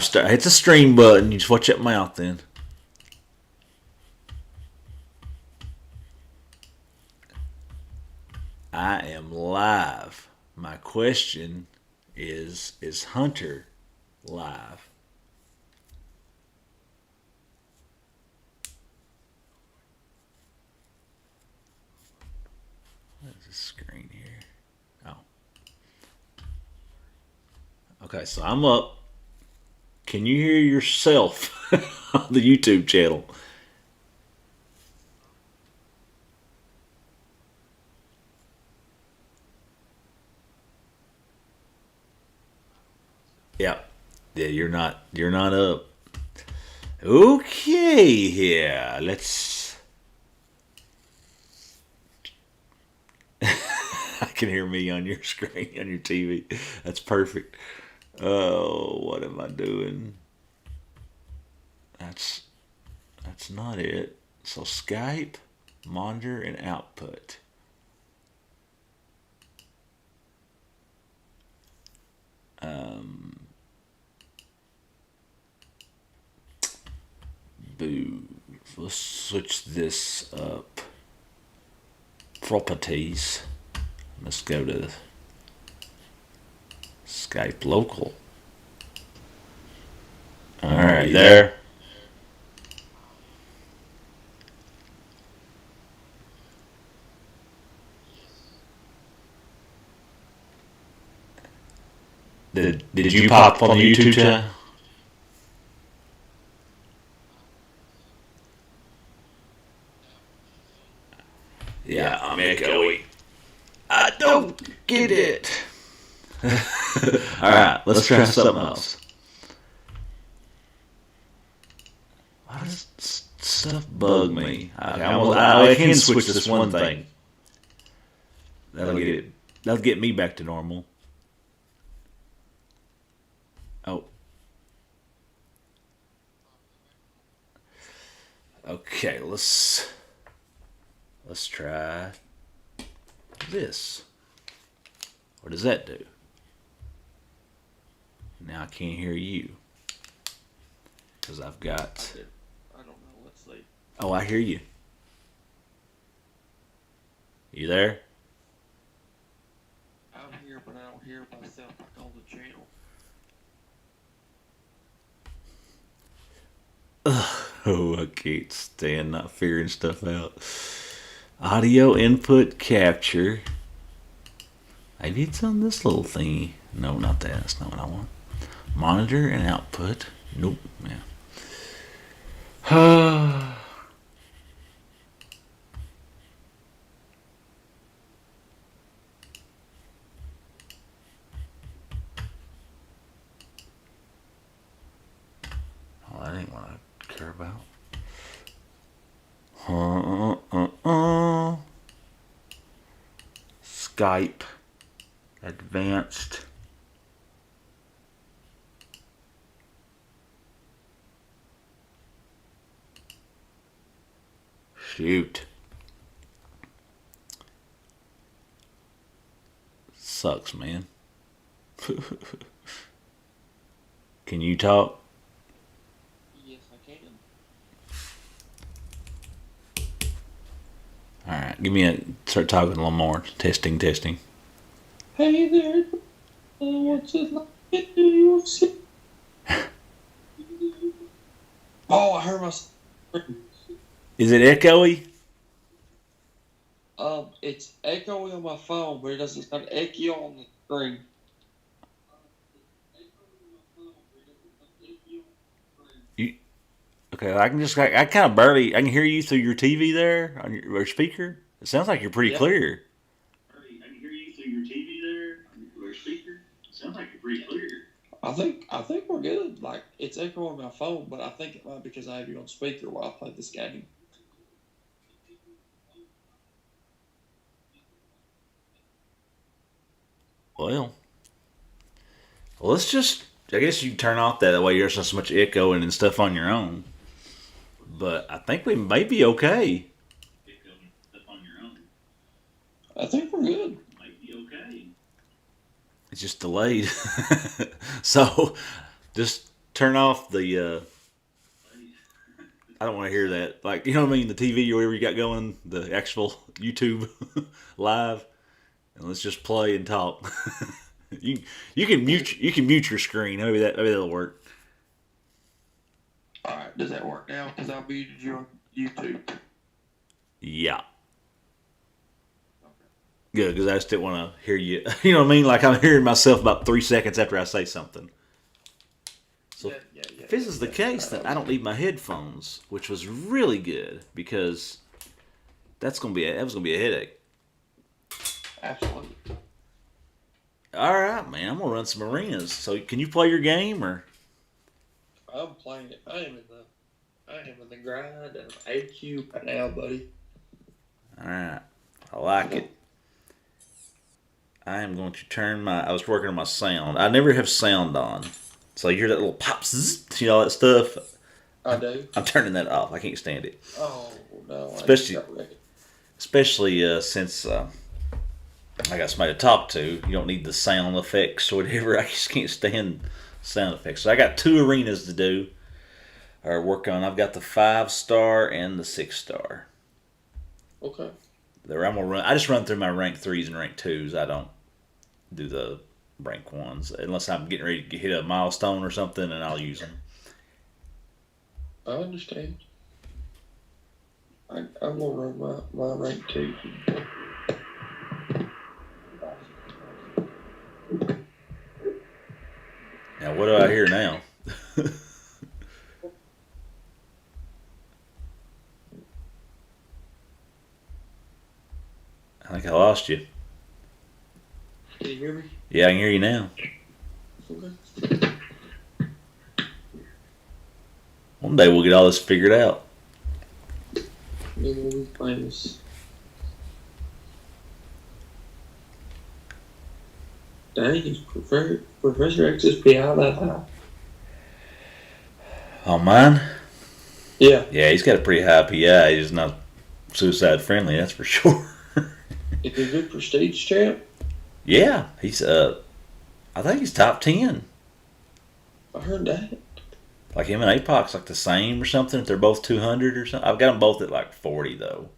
Hit the stream button. You just watch that mouth then. I am live. My question is Hunter live? What is this screen here? Oh. Okay, so I'm up. Can you hear yourself on the YouTube channel? Yeah. Yeah, you're not up. Okay, yeah. Let's I can hear me on your screen on your TV. That's perfect. Oh, what am I doing? That's that's not it. So Skype, monitor, and output. Um, boo. Let's switch this up. Properties. Let's go to Skype local. All right, there. Did you pop on the YouTube channel? Yeah, I'm echoey. I don't get it. All right, let's try something else. Why does stuff bug me? I can switch this one thing. That'll get me back to normal. Oh, okay. Let's try this. What does that do? Now I can't hear you because I've got. I don't know. Let's see. Oh, I hear you. You there? I'm here, but I don't hear myself like on the channel. Oh, I can't stand not figuring stuff out. Audio input capture. Maybe it's on this little thingy. No, not that. That's not what I want. Monitor and output. Nope. Yeah. Oh, that ain't what I care about. Skype. Advanced. Shoot. Sucks, man. Can you talk? Yes, I can. All right, give me a start talking a little more. Testing, testing. Hey there. What's it like in the UFC? Oh, I heard myself. Is it echoey? It's echoing on my phone, but it doesn't sound echo on the screen. You, okay, I kind of barely. I can hear you through your TV there on your speaker. It sounds like you're pretty Yeah. clear. I can hear you through your TV there on your speaker. Sounds like you're pretty clear. I think we're good. Like it's echoing on my phone, but I think it might be because I have you on speaker while I play this game. Well, let's just. I guess you turn off that way. There's not so much echoing and stuff on your own. But I think we may be okay. I think we're good. It's just delayed. So just turn off the. I don't want to hear that. Like, you know what I mean? The TV or whatever you got going, the actual YouTube live, and let's just play and talk. you can mute your screen. Maybe that'll work. All right, does that work now? Because I muted you on YouTube. Yeah. Good, because I just didn't want to hear you. You know what I mean? Like I'm hearing myself about 3 seconds after I say something. So if this is the case, then I don't need my headphones, which was really good because that was gonna be a headache. Absolutely. All right, man. I'm gonna run some arenas. So can you play your game or? I'm playing it. I am in the grind of AQ right now, buddy. All right, I like it. I am going to turn I was working on my sound. I never have sound on. So you hear that little pops, zzz, you know, all that stuff. I do. I'm turning that off. I can't stand it. Oh, no. Especially since I got somebody to talk to. You don't need the sound effects or whatever. I just can't stand sound effects. So I got 2 arenas to do or work on. I've got the 5-star and the 6-star. Okay. I just run through my rank 3s and rank 2s. I don't do the rank 1s unless I'm getting ready to hit a milestone or something, and I'll use them. I understand. I'm gonna run my rank 2. Now what do I hear now? I think I lost you. Can you hear me? Yeah, I can hear you now. Okay. One day we'll get all this figured out. Then we'll be playing this. Dang, Professor X's PI that high. Oh, mine? Yeah. Yeah, he's got a pretty high PI. He's not suicide friendly, that's for sure. Is he a good prestige champ? Yeah, he's I think he's top 10. I heard that. Like him and APOC's like the same or something. If they're both 200 or something. I've got them both at like 40 though.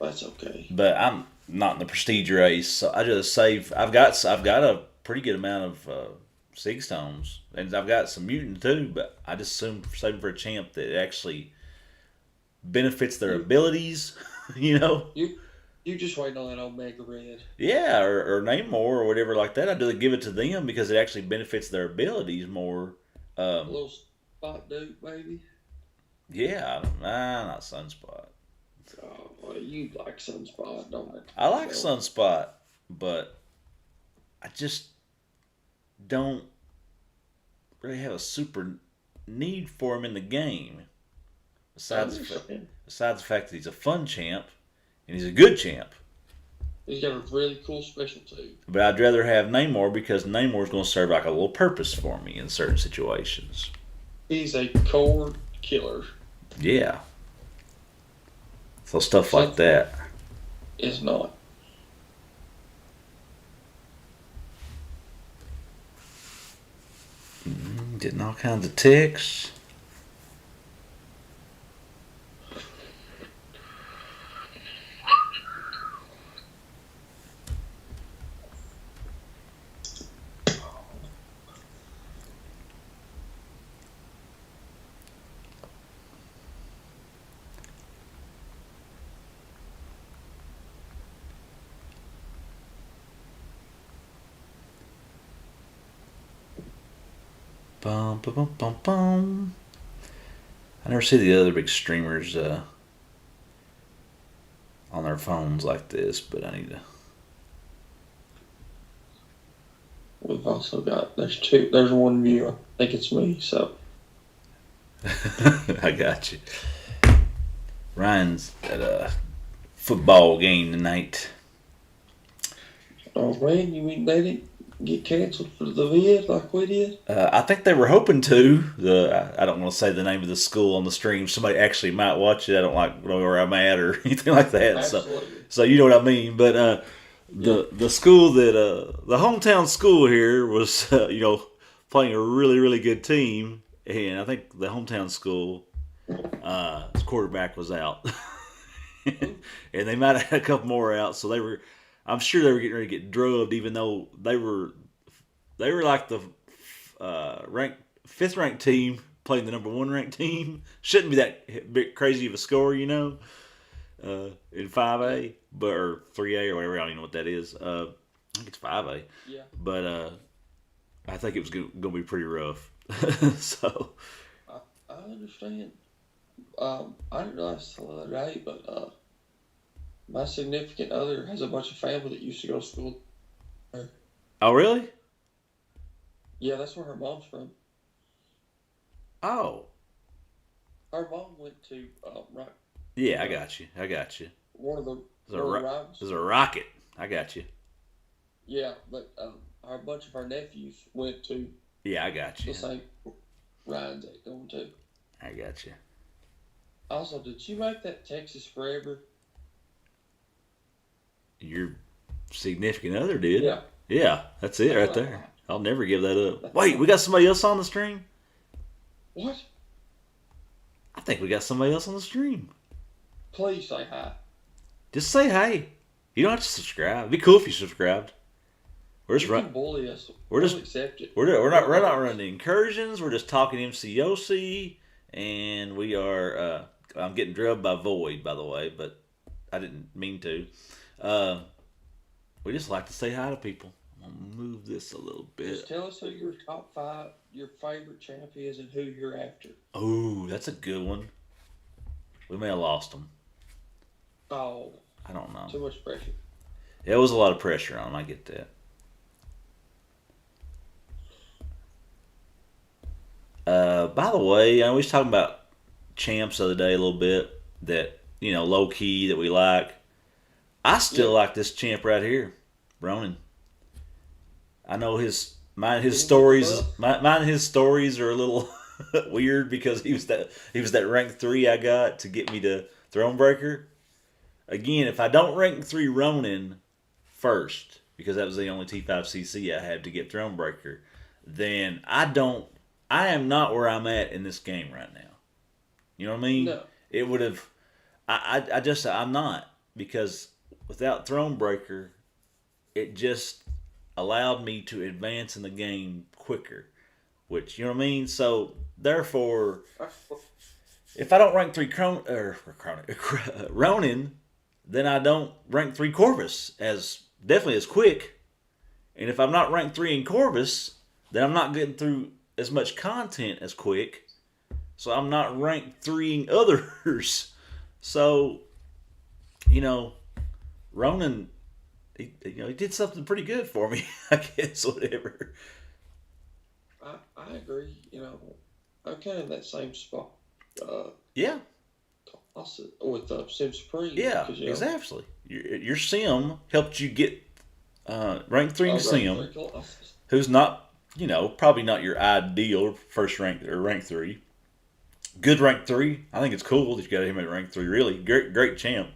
That's okay. But I'm not in the prestige race, so I just save. I've got a pretty good amount of sig stones, and I've got some mutant too. But I just assume saving for a champ that actually benefits their abilities. You know. You just waiting on that Omega Red. Yeah, or Namor or whatever like that. I do give it to them because it actually benefits their abilities more. A little spot dude, maybe. Yeah, not Sunspot. Oh, well, you like Sunspot, don't you? I like Sunspot, but I just don't really have a super need for him in the game. Besides the fact that he's a fun champ and he's a good champ. He's got a really cool special too. But I'd rather have Namor because Namor's going to serve like a little purpose for me in certain situations. He's a core killer. Yeah. So stuff like that. Is not. Getting all kinds of texts. Bum, bum, bum, bum, bum. I never see the other big streamers on their phones like this, but I need to. We've also got there's one view. I think it's me. So I got you. Ryan's at a football game tonight. Oh man, you mean they didn't get canceled for the vid like we did? I think they were hoping to. I don't want to say the name of the school on the stream. Somebody actually might watch it. I don't like know where I'm at or anything like that. Absolutely. So you know what I mean. But the school that the hometown school here was playing a really, really good team, and I think the hometown school, his quarterback was out, and they might have had a couple more out. So they were, I'm sure they were getting ready to get drubbed, even though they were like the ranked fifth ranked team playing the number one ranked team. Shouldn't be that bit crazy of a score, in 5A, but or 3A or whatever. I don't even know what that is. I think it's 5A. Yeah. But I think it was going to be pretty rough. So I understand. I didn't realize till the other day, but my significant other has a bunch of family that used to go to school there. oh really? Yeah, that's where her mom's from. Oh Her mom went to right, yeah, I uh, got you. I got you. one of the There's a one of the rivals. there's a rocket. I got you. Yeah, but a bunch of our nephews went to Yeah, I got the you. same rides they going to. I got you. Also, did you make that Texas Forever? Your significant other did. Yeah. Yeah, that's it right Uh, there. I'll never give that up. Wait, we got somebody else on the stream? what? I think we got somebody else on the stream. Please say hi. Just say hey. You don't have to subscribe. It'd be cool if you subscribed. We're just You run. can bully us. We're We'll just accept it. we're not running incursions. We're just talking MCOC, and we are. I'm getting drubbed by Void, by the way, but I didn't mean to. Uh, we just like to say hi to people. I'm gonna move this a little Just bit. tell us who your top five, your favorite champ is, and who you're after. Oh, that's a good one. We may have lost them. Oh, I don't know. too much pressure. It was a lot of pressure on them. I get that. By the way, I was talking about champs the other day a little bit that low key that we like. I still Yeah. like this champ right here, Ronan. I know his Did he get the stories buff? mine his stories are a little weird because he was that rank 3 I got to get me to Thronebreaker. Again, if I don't rank 3 Ronin first because that was the only T5CC I had to get Thronebreaker, then I am not where I'm at in this game right now. You know what I mean? No. It would have I'm not because without Thronebreaker, it just allowed me to advance in the game quicker, which you know what I mean. So therefore, if I don't rank 3 Ronin, then I don't rank 3 Corvus as definitely as quick. And if I'm not ranked 3 in Corvus, then I'm not getting through as much content as quick. So I'm not ranked 3 in others. So, you know, Ronan, he did something pretty good for me, I guess, whatever. I agree. I'm kind of in that same spot. Uh, Yeah, also with Sim Supreme yeah, because exactly. Your sim helped you get rank 3 in rank sim, three Colossus. who's not, probably not your ideal first rank or rank 3. Good rank 3. I think it's cool that you got him at rank 3, really. Great, great champ.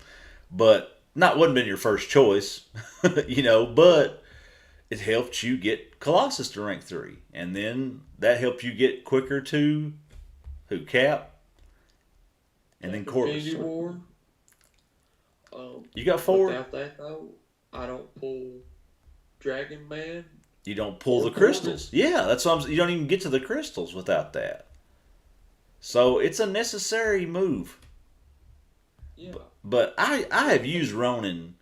But wouldn't been your first choice, but it helped you get Colossus to rank 3. And then that helped you get quicker to Cap? And then Corvus. Infinity War. You got 4. Without that though, I don't pull Dragon Man You don't pull or the crystals. Corvus. Yeah, that's what you don't even get to the crystals without that. So it's a necessary move. Yeah. But I have used Ronin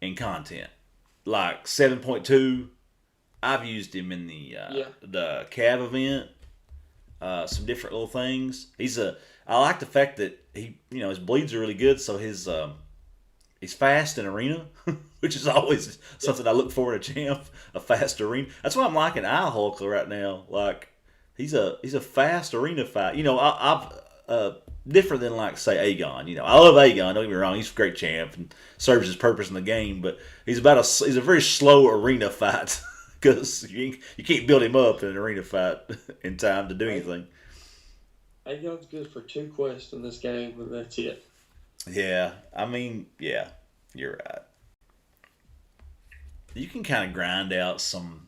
in content. Like 7.2, I've used him in Yeah. the Cav event. Some different little things. I like the fact that his bleeds are really good, so he's fast in arena, which is always something I look for in a champ, a fast arena. That's why I'm liking Eye Hulk right now. Like he's a fast arena fight. I've different than like say Aegon. I love Aegon. Don't get me wrong, he's a great champ and serves his purpose in the game. But he's a very slow arena fight because you can't build him up in an arena fight in time to do anything. Aegon's good for 2 quests in this game, and that's it. Yeah, yeah, you're right. You can kind of grind out some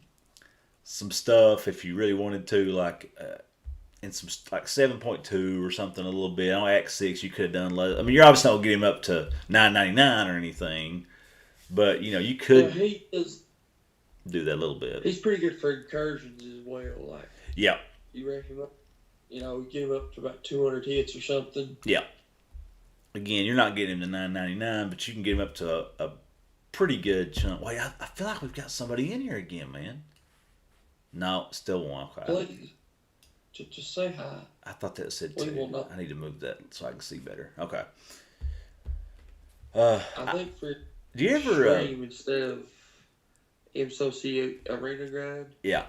some stuff if you really wanted to, like in some like 7.2 or something a little bit. On Act 6, you could have done less. I mean, you're obviously not gonna get him up to 9.99 or anything, but you know you Yeah, could he is. do that a little bit. He's pretty good for incursions as well. Like, Yeah, you rack him up, get him up to about 200 hits or something. yeah. Again, you're not getting him to 9.99, but you can get him up to a pretty good chunk. Wait, I feel like we've got somebody in here again, man. No, still one. Please, just say hi. I thought that said We 2. will not. I need to move that so I can see better. Okay. I think for Do you ever? stream instead of MCOC Arena grind, Yeah.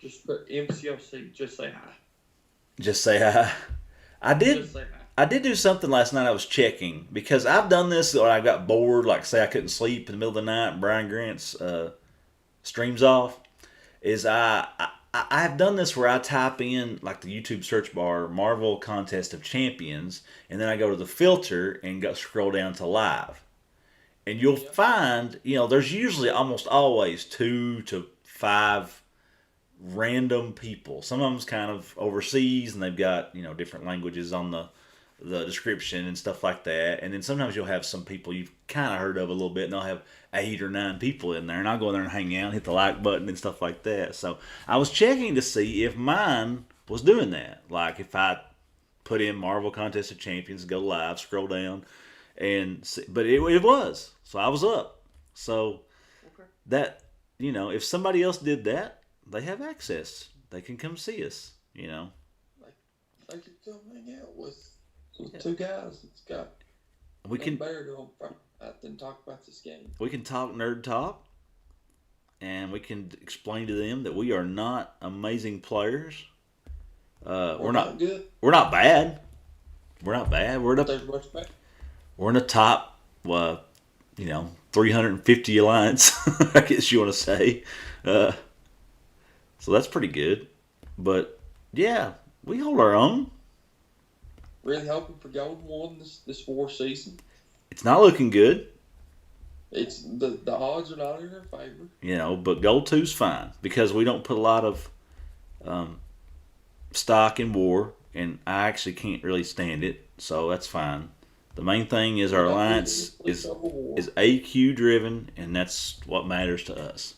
just put MCOC. Just say hi. Just say hi. I did. Just say hi. I did do something last night. I was checking because I've done this when I got bored. Like, say I couldn't sleep in the middle of the night, and Brian Grant's streams off. I've done this where I type in like the YouTube search bar Marvel Contest of Champions, and then I go to the filter and go scroll down to live. And you'll find, there's usually almost always 2 to 5 random people. Some of them's kind of overseas, and they've got different languages on the description and stuff like that. And then sometimes you'll have some people you've kind of heard of a little bit, and they'll have 8 or 9 people in there, and I'll go in there and hang out, and hit the like button and stuff like that. So I was checking to see if mine was doing that. Like if I put in Marvel Contest of Champions, go live, scroll down, and see, but it was. So I was up. So that if somebody else did that, they have access. They can come see us. Like, they can come hang out with 2 guys that's got we can better to than talk about this game. We can talk nerd talk, and we can explain to them that we are not amazing players. We're not good. We're not bad. We're not bad. We're in the top 350 alliance, I guess you want to say. So that's pretty good. But yeah, we hold our own. Really hoping for Golden 1 this war season. It's not looking good. It's the odds are not in our favor. But Gold 2's fine because we don't put a lot of stock in war, and I actually can't really stand it, so that's fine. The main thing is our alliance is AQ driven, and that's what matters to us.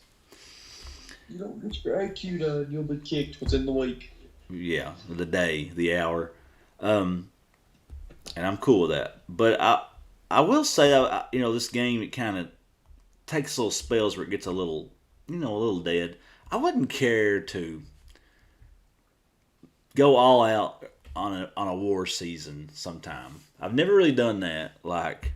You don't get your AQ done, you'll be kicked within the week. Yeah, the day, the hour, and I'm cool with that. But I will say, this game, it kind of takes little spells where it gets a little dead. I wouldn't care to go all out on a war season sometime. I've never really done that. Like,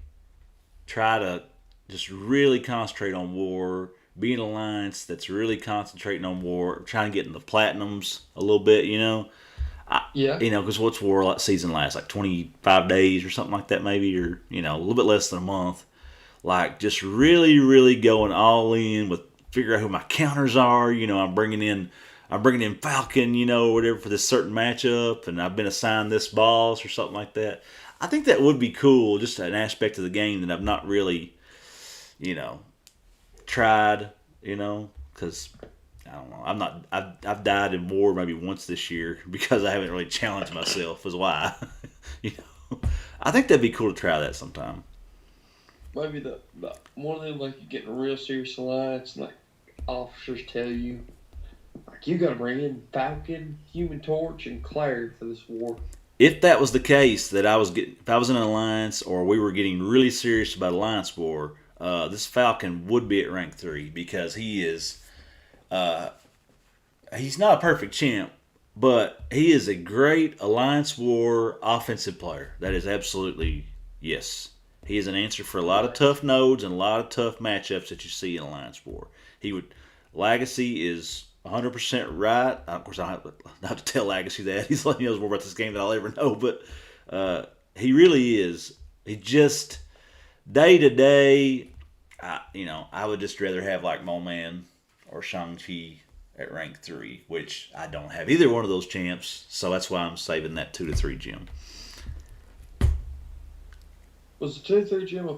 try to just really concentrate on war, be an alliance that's really concentrating on war, trying to get in the platinums a little bit, Yeah. Because what's war season last? Like 25 days or something like that, maybe, or, a little bit less than a month. Like, just really, really going all in with figure out who my counters are. I'm bringing in Falcon, or whatever for this certain matchup, and I've been assigned this boss or something like that. I think that would be cool, just an aspect of the game that I've not really, tried, because I don't know. I've died in war maybe once this year because I haven't really challenged myself. Is why, I think that'd be cool to try that sometime. Maybe the one of them, like, you get in a real serious alliance, and like officers tell you, like, you got to bring in Falcon, Human Torch, and Claire for this war. If that was the case, if I was in an alliance or we were getting really serious about alliance war, this Falcon would be at rank 3 because he is. He's not a perfect champ, but he is a great Alliance War offensive player. That is absolutely, yes. He is an answer for a lot of tough nodes and a lot of tough matchups that you see in Alliance War. Legacy is 100% right. Of course, I don't have to tell Legacy that. He knows more about this game than I'll ever know, but he really is. He just, day to day, I would just rather have like Mo Man or Shang-Chi at rank 3, which I don't have either one of those champs, so that's why I'm saving that 2 to 3 gem. Was the 2 to 3 gem a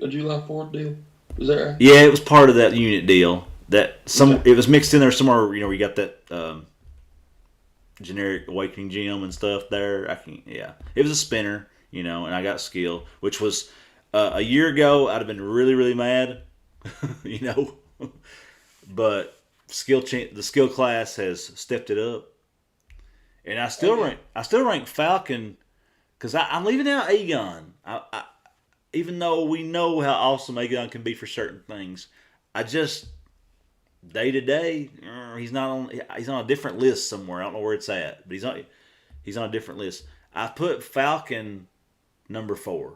July 4th deal? Is that right? Yeah, it was part of that unit deal. It was mixed in there somewhere. Where you got that generic Awakening Gem and stuff there. It was a spinner, and I got skill, which was a year ago. I'd have been really really mad, you know, but the skill class has stepped it up, and I still rank Falcon because I'm leaving out Aegon. Even though we know how awesome Aegon can be for certain things, I just day to day, he's on a different list somewhere. I don't know where it's at, but he's on a different list. I put Falcon number 4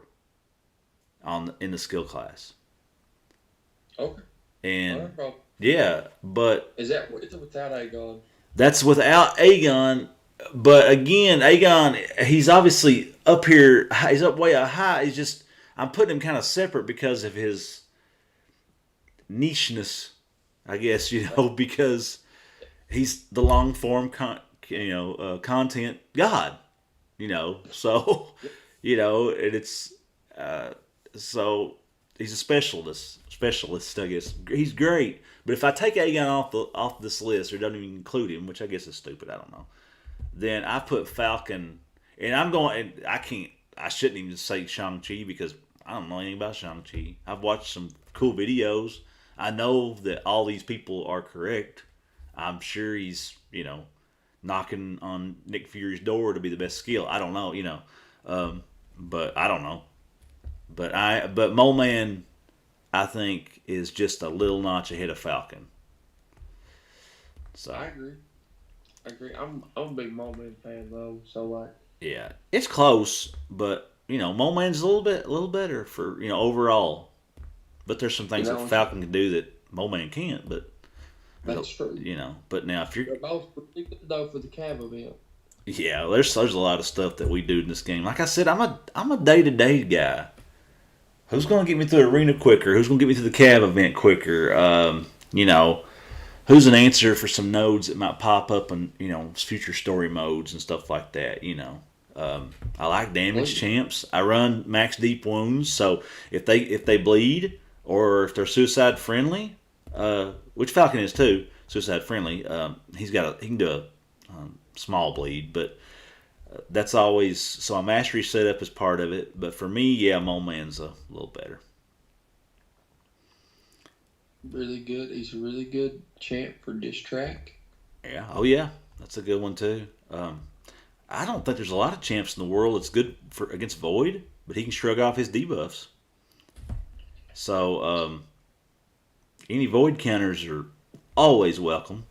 in the skill class. Okay. And yeah, but is that without Aegon? That's without Aegon. But again, Aegon, he's obviously up here. He's up way up high. I'm putting him kind of separate because of his nicheness, I guess, because he's the long form content god, so and it's so he's a specialist, I guess. He's great, but if I take Aegon off this list or don't even include him, which I guess is stupid, I don't know, then I put Falcon, and I shouldn't even say Shang-Chi because I don't know anything about Shang-Chi. I've watched some cool videos. I know that all these people are correct. I'm sure he's, knocking on Nick Fury's door to be the best skill. I don't know, but I don't know. But Mole Man, I think, is just a little notch ahead of Falcon. So I agree. I'm a big Mole Man fan though. So yeah, it's close, but Mole Man's a little better for overall. But there's some things that Falcon can do that Mole Man can't. But that's true. But now if you're both pretty good though for the Cav event. Yeah, there's a lot of stuff that we do in this game. Like I said, I'm a day-to-day guy. Who's going to get me through the arena quicker? Who's going to get me through the Cav event quicker? Who's an answer for some nodes that might pop up in future story modes and stuff like that. I like damage champs. I run max deep wounds, so if they bleed or if they're suicide friendly, which Falcon is too, suicide friendly. He can do a small bleed, but that's always so. A mastery setup is part of it, but for me, yeah, Mole Man's a little better. Really good. He's a really good champ for diss track. Yeah. Oh yeah, that's a good one too. I don't think there's a lot of champs in the world that's good against Void, but he can shrug off his debuffs. So any Void counters are always welcome.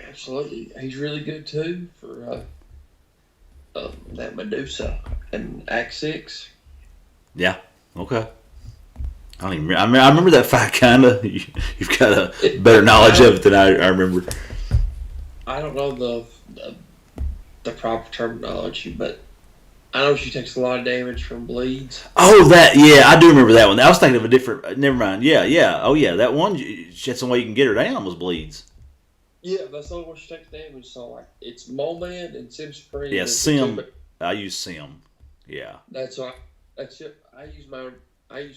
Absolutely, he's really good too for that Medusa and Act 6. Yeah. Okay. I don't even. I remember that fight kinda. You've got a better knowledge of it than I remember. I don't know the proper terminology, but I know she takes a lot of damage from bleeds. Oh, I do remember that one. I was thinking of a different. Never mind. Yeah. Oh, yeah, that one. That's the way you can get her down was bleeds. Yeah, that's the only way she takes damage. So it's Mole Man and Sim Supreme. Yeah, Sim. I use Sim. Yeah. That's it. I use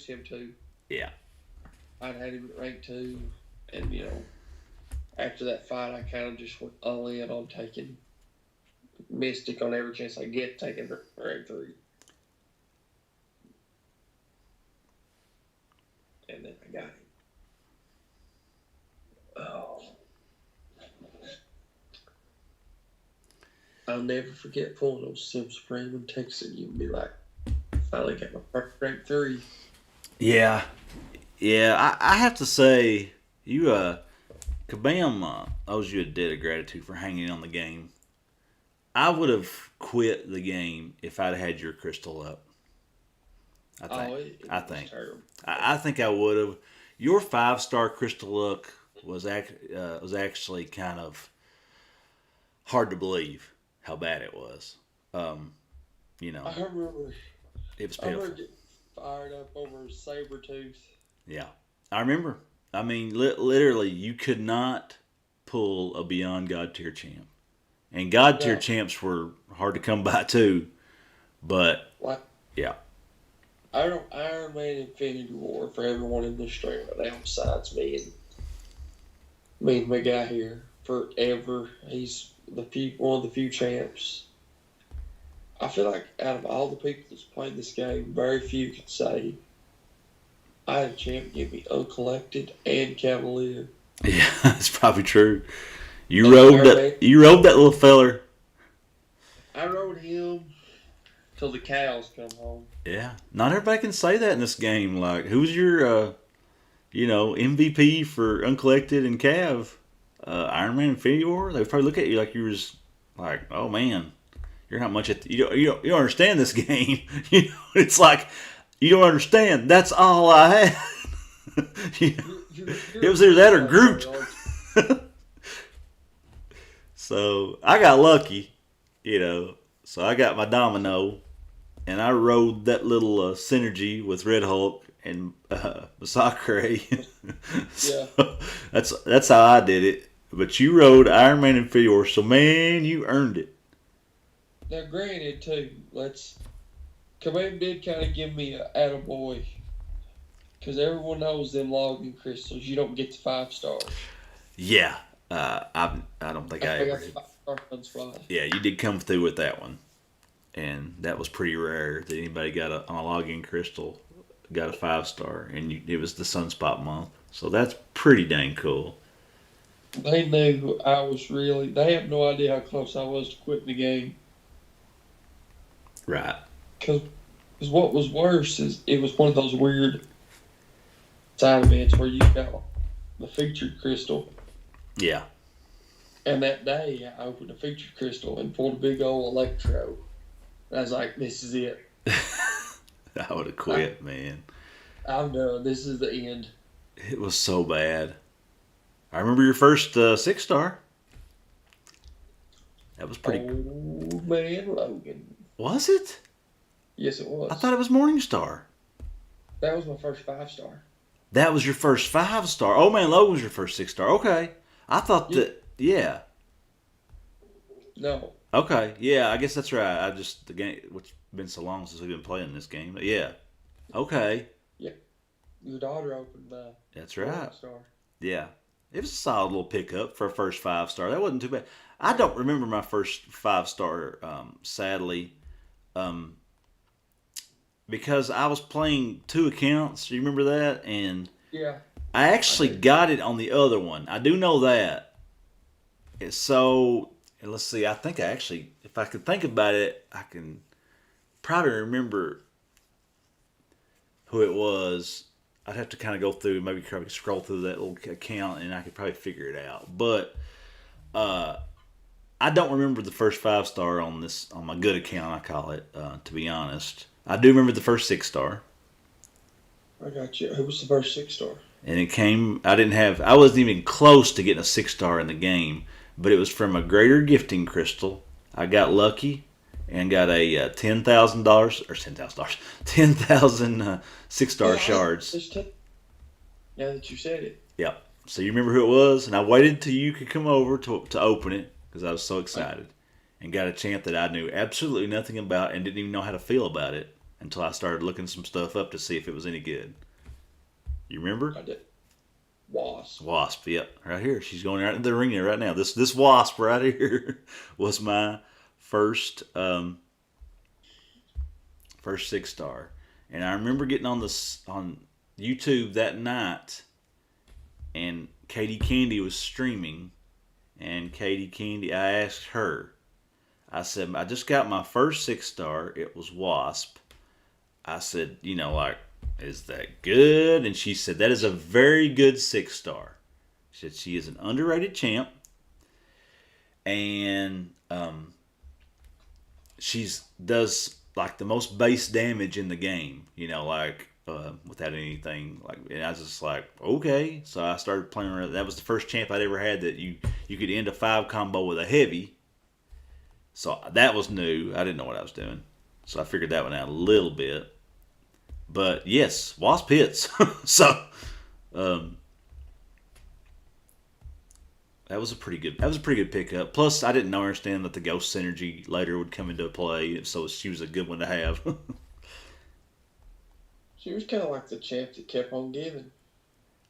him too. Yeah. I'd had him at rank 2, and after that fight, I kind of just went all in on taking Mystic on every chance I get, taking rank 3. And then I got him. Oh. I'll never forget pulling those Sim Supreme and texting you and be like, finally got my first rank 3. Yeah. I have to say, Kabam owes you a debt of gratitude for hanging on the game. I would have quit the game if I'd had your crystal up. I think I would have. Your 5-star crystal luck was actually kind of hard to believe how bad it was. I remember it was painful. I remember getting fired up over Sabretooth. Yeah, I remember. I mean, literally, you could not pull a Beyond God tier champ, and God tier champs were hard to come by too. But yeah, Iron Man Infinity War for everyone in this stream right now besides me, and Me and my guy here forever. He's one of the few champs. I feel like out of all the people that's played this game, very few could say I had a champ give me Uncollected and Cavalier. Yeah, that's probably true. And You rode that little feller. I rode him till the cows come home. Yeah, not everybody can say that in this game. Like, who's your MVP for Uncollected and Cav? Iron Man Infinity War? They would probably look at you like you was like, oh man, you're not much you don't understand this game. It's like you don't understand. That's all I had. It was either that or Groot. So I got lucky, So I got my Domino, and I rode that little synergy with Red Hulk and MCOC Arena. So that's how I did it. But you rode Iron Man Infinity War, so man, you earned it. Now, granted, too, Command did kind of give me an attaboy. Because everyone knows them login crystals, you don't get to 5 stars. Yeah. I don't think I ever. Yeah, you did come through with that one. And that was pretty rare that anybody got on a login crystal got a 5-star. And it was the Sunspot month. So that's pretty dang cool. They knew I was they have no idea how close I was to quitting the game. Right. Because what was worse is it was one of those weird side events where you got the featured crystal. Yeah. And that day I opened a featured crystal and pulled a big old electro. And I was like, this is it. I would have quit, man. I'm done. This is the end. It was so bad. I remember your first 6-star. That was pretty. Oh, man, Logan. Was it? Yes, it was. I thought it was Morningstar. That was my first 5-star. That was your first 5-star. Oh, man, Logan was your first 6-star. Okay. I thought that, yeah. No. Okay, yeah, I guess that's right. The game, it's been so long since we've been playing this game. But yeah. Okay. Yeah. Your daughter opened my That's right. Star. Yeah. It was a solid little pickup for a first 5-star. That wasn't too bad. I don't remember my first 5-star, sadly, because I was playing 2 accounts. You remember that? And yeah, I actually got it on the other one. I do know that. So, let's see. I think if I could think about it, I can probably remember who it was. I'd have to kind of go through, maybe probably scroll through that little account, and I could probably figure it out. But I don't remember the first 5-star on my good account, I call it, to be honest. I do remember the first 6-star. I got you. Who was the first 6-star? And it came, I wasn't even close to getting a 6-star in the game, but it was from a greater gifting crystal. I got lucky and got a $10,000, or $10,000, 10,000 6-star shards. Now that you said it. Yep. So you remember who it was, and I waited till you could come over to open it because I was so excited, and got a champ that I knew absolutely nothing about and didn't even know how to feel about it until I started looking some stuff up to see if it was any good. You remember? I did. Wasp, yep, right here. She's going right in the arena right now. This Wasp right here was my first 6-star, and I remember getting on YouTube that night, and Katie Candy was streaming, and Katie Candy, I asked her, I said, I just got my first 6-star. It was Wasp. I said, is that good? And she said, that is a very good 6-star. She said she is an underrated champ. And she does like the most base damage in the game, without anything. And I was just like, okay. So I started playing around. That was the first champ I'd ever had that you could end a 5 combo with a heavy. So that was new. I didn't know what I was doing. So I figured that one out a little bit. But yes, Wasp hits. So that was a pretty good pickup. Plus, I didn't understand that the Ghost Synergy later would come into play, so she was a good one to have. She was kind of like the champ that kept on giving.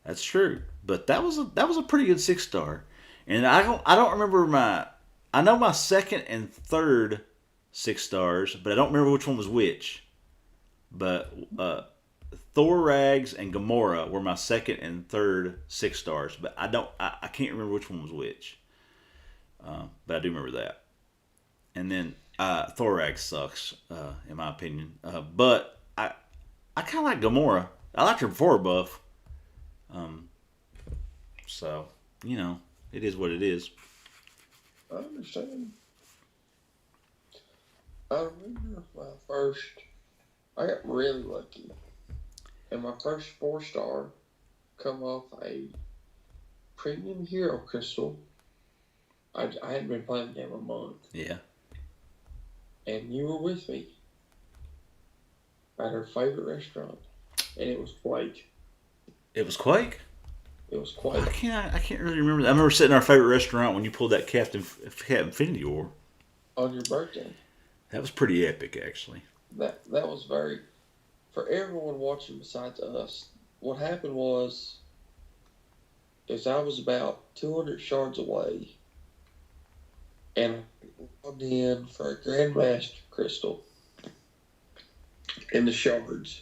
That's true. But that was a pretty good 6 star. And I don't remember my I know my second and third 6 stars, but I don't remember which one was which. But Thorax and Gamora were my second and third 6 stars, but I can't remember which one was which. But I do remember that. And then Thorax sucks, in my opinion. But I kind of like Gamora. I liked her before buff. Um, so it is what it is. I understand. I remember my first. I got really lucky, and my first 4 star come off a premium hero crystal. I hadn't been playing the game a month. Yeah. And you were with me at her favorite restaurant, and it was Quake. It was Quake. It was Quake. I can't really remember that. I remember sitting in our favorite restaurant when you pulled that Captain Infinity War on your birthday. That was pretty epic, actually. That was very, for everyone watching besides us. What happened was I was about 200 shards away, and I logged in for a Grandmaster Crystal in the shards.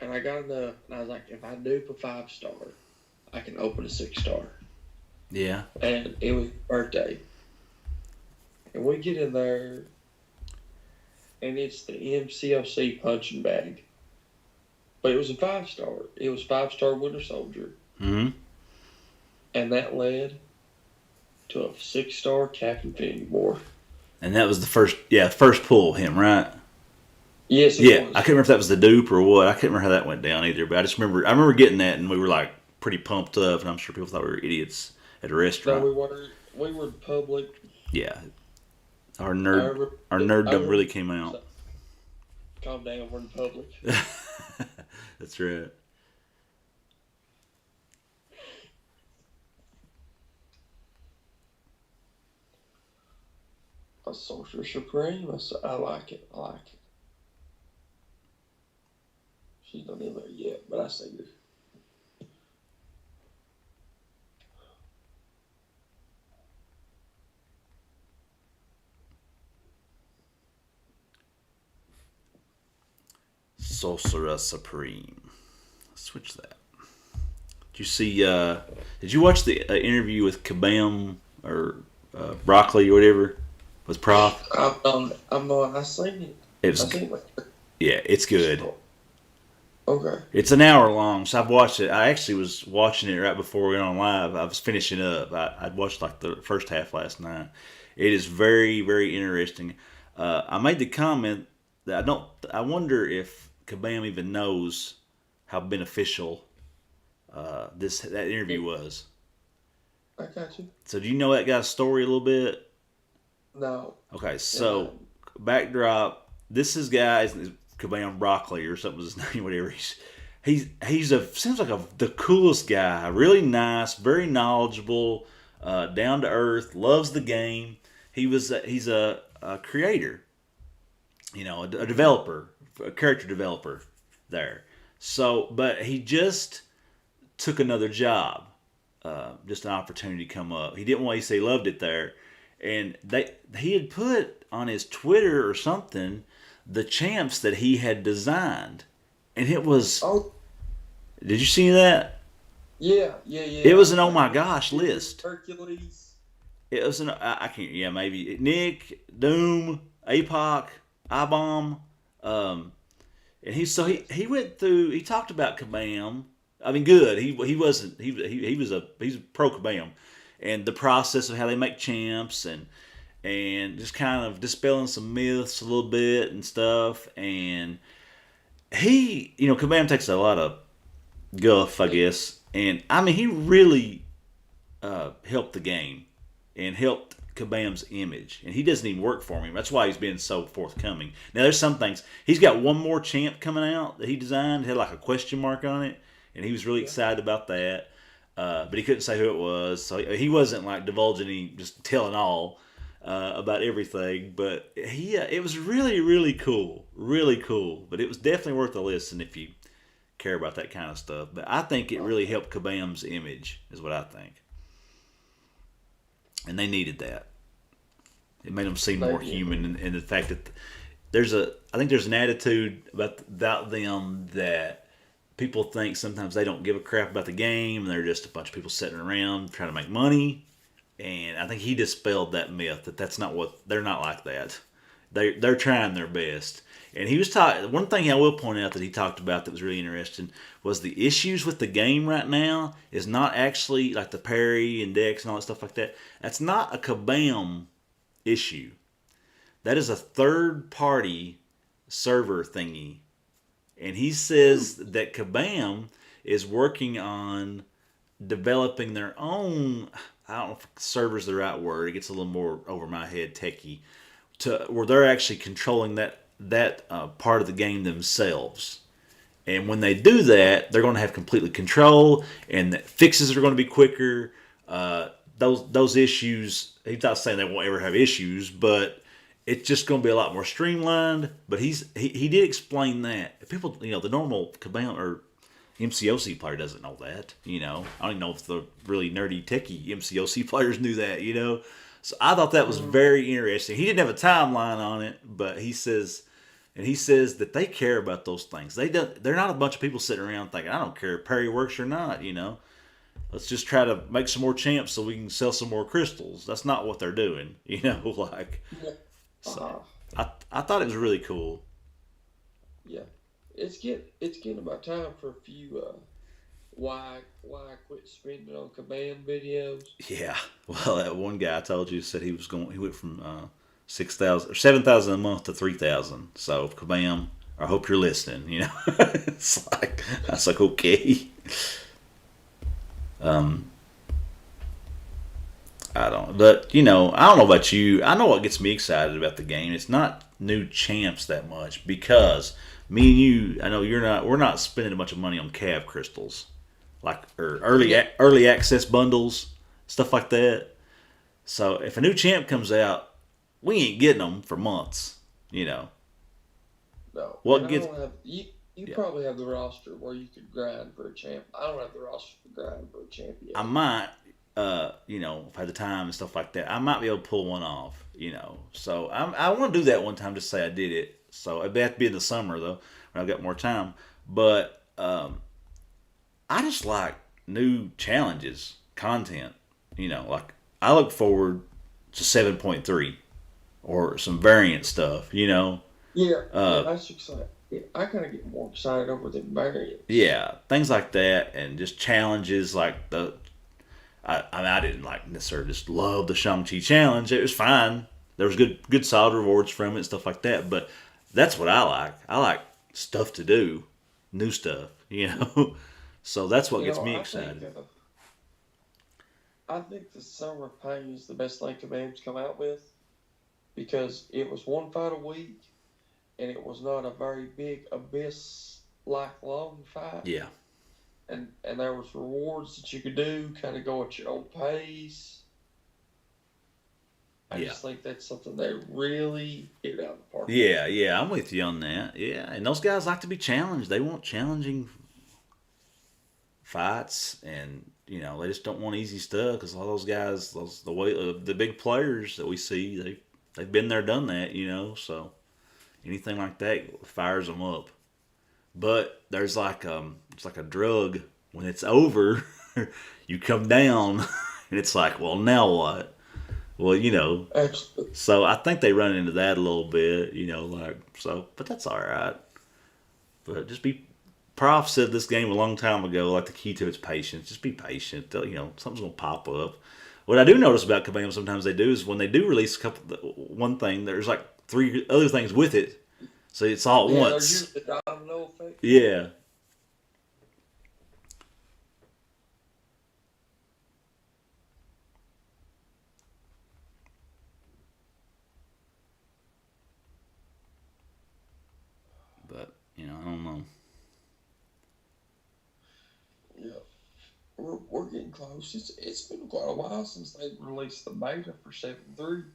And I got enough, and I was like, if I dupe a 5-star, I can open a 6-star. Yeah. And it was birthday. And we get in there, and it's the MCOC punching bag. But it was a 5-star. It was 5-star Winter Soldier. Mm-hmm. And that led to a 6-star Captain Infinity War. And that was the first pull him, right? Yes, it was. I can't remember if that was the dupe or what. I can't remember how that went down either. But I remember getting that, and we were like pretty pumped up, and I'm sure people thought we were idiots at a restaurant. No, we were in public. Yeah, our nerddom really came out. Calm down, we're in public. That's right. A Sorcerer Supreme. I like it. She's not in there yet, but I see her. Sorcerer Supreme. Let's switch that. Did you see? Did you watch the interview with Kabam or Broccoli or whatever with Prof? I'm not. I seen it. Yeah, it's good. Okay. It's an hour long, so I've watched it. I actually was watching it right before we went on live. I was finishing up. I'd watched like the first half last night. It is very, very interesting. I made the comment that I wonder if Kabam even knows how beneficial that interview was. I got you. So do you know that guy's story a little bit? No. Okay, so backdrop. This is Kabam Broccoli or something was his name, whatever. He's seems like the coolest guy. Really nice, very knowledgeable, down to earth, loves the game. He's a creator, a developer, a character developer there. So, but he just took another job, just an opportunity come up. He didn't want to say he loved it there, and he had put on his Twitter or something the champs that he had designed, and it was. Oh, did you see that? Yeah. It was an oh my gosh list. Hercules. It was I can't. Yeah, maybe Nick, Doom, APOC, iBomb, and he went through. He talked about Kabam. I mean, good. He's pro Kabam, and the process of how they make champs and just kind of dispelling some myths a little bit and stuff. And Kabam takes a lot of guff, I guess. And I mean, he really helped the game and helped Kabam's image. And he doesn't even work for him. That's why he's been so forthcoming. Now, there's some things. He's got one more champ coming out that he designed. It had like a question mark on it. And he was really excited about that. But he couldn't say who it was. So he wasn't like divulging, just telling all about everything. But it was really, really cool. Really cool. But it was definitely worth a listen if you care about that kind of stuff. But I think it really helped Kabam's image, is what I think. And they needed that. It made them seem more human, and the fact that I think there's an attitude about them that people think sometimes they don't give a crap about the game, and they're just a bunch of people sitting around trying to make money. And I think he dispelled that myth that that's not what they're not like that. They're trying their best. And he was talking. One thing I will point out that he talked about that was really interesting was the issues with the game right now is not actually like the parry and decks and all that stuff like that. That's not a Kabam issue. That is a third party server thingy. And he says that Kabam is working on developing their own, I don't know if server's the right word, it gets a little more over my head techie, to where they're actually controlling that part of the game themselves. And when they do that, they're going to have completely control, and the fixes are going to be quicker. Those issues, he's not saying they won't ever have issues, but it's just going to be a lot more streamlined. But he did explain that. People, the normal Kabam or MCOC player doesn't know that. I don't even know if the really nerdy techie MCOC players knew that. So I thought that was very interesting. He didn't have a timeline on it, but he says that they care about those things. They're not a bunch of people sitting around thinking, I don't care if parry works or not. Let's just try to make some more champs so we can sell some more crystals. That's not what they're doing. So I thought it was really cool. Yeah, it's getting about time for a few why I quit spending on Kabam videos. Yeah, well, that one guy I told you said he went from 6,000 or 7,000 a month to 3,000. So Kabam, I hope you're listening. It's like I was like, okay. I don't know about you. I know what gets me excited about the game. It's not new champs that much because me and you, I know we're not spending a bunch of money on cav crystals, or early access bundles, stuff like that. So if a new champ comes out, we ain't getting them for months. No. What gets you probably have the roster where you could grind for a champ. I don't have the roster to grind for a champ yet. I might, if I had the time and stuff like that, I might be able to pull one off, So I want to do that one time, just say I did it. So it'd have to be in the summer, though, when I've got more time. But I just like new challenges, content. Like I look forward to 7.3 or some variant stuff, Yeah, that's exciting. Yeah, I kind of get more excited over the variants. Yeah, things like that, and just challenges like I didn't necessarily just love the Shang-Chi challenge. It was fine. There was good solid rewards from it and stuff like that. But that's what I like. I like stuff to do, new stuff. So that's what gets me excited. I think the Summer of Pain is the best thing Kabam's come out with because it was one fight a week. And it was not a very big abyss-like long fight. Yeah. And there was rewards that you could do, kind of go at your own pace. I just think that's something they really hit out of the park. Yeah, I'm with you on that. Yeah, and those guys like to be challenged. They want challenging fights, and they just don't want easy stuff because all those guys, the big players that we see, they've been there, done that. So. Anything like that fires them up. But there's it's like a drug. When it's over, you come down, and it's like, well, now what? Well, Absolutely. So I think they run into that a little bit, but that's all right. But just Prof said this game a long time ago, like the key to it's patience. Just be patient. Something's going to pop up. What I do notice about Kabam sometimes they do is when they do release one thing, there's like 3 other things with it. So it's all at once. The domino effect. Yeah. But, I don't know. Yeah. We're getting close. It's been quite a while since they released the beta for 7.3.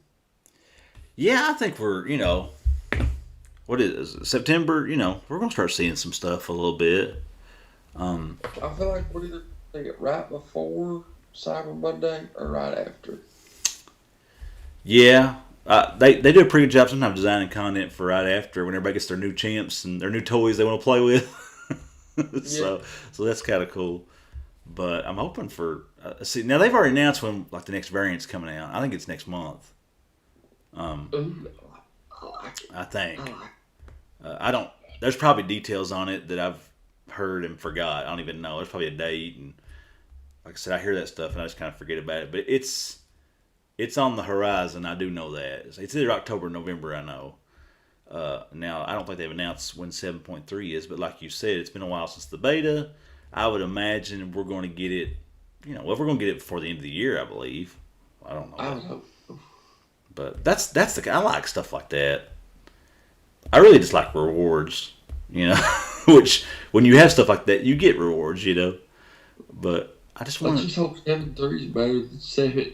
Yeah, I think we're, what is it, September, we're going to start seeing some stuff a little bit. I feel like we're either doing it right before Cyber Monday or right after. Yeah, they do a pretty good job sometimes designing content for right after when everybody gets their new champs and their new toys they want to play with. Yeah. So that's kind of cool. But I'm hoping for see now they've already announced when like the next variant's coming out. I think it's next month. Ooh, I like it. I think I like I don't. There's probably details on it that I've heard and forgot. I don't even know. There's probably a date and like I said, I hear that stuff and I just kind of forget about it. But it's on the horizon. I do know that it's either October or November. I know. Now I don't think they've announced when 7.3 is, but like you said, it's been a while since the beta. I would imagine we're going to get it. Well, we're going to get it before the end of the year, I believe. I don't know, I don't know. but that's the I like stuff like that. I really just like rewards, which when you have stuff like that, you get rewards. But I just I want just hope 7.3 is better than 7.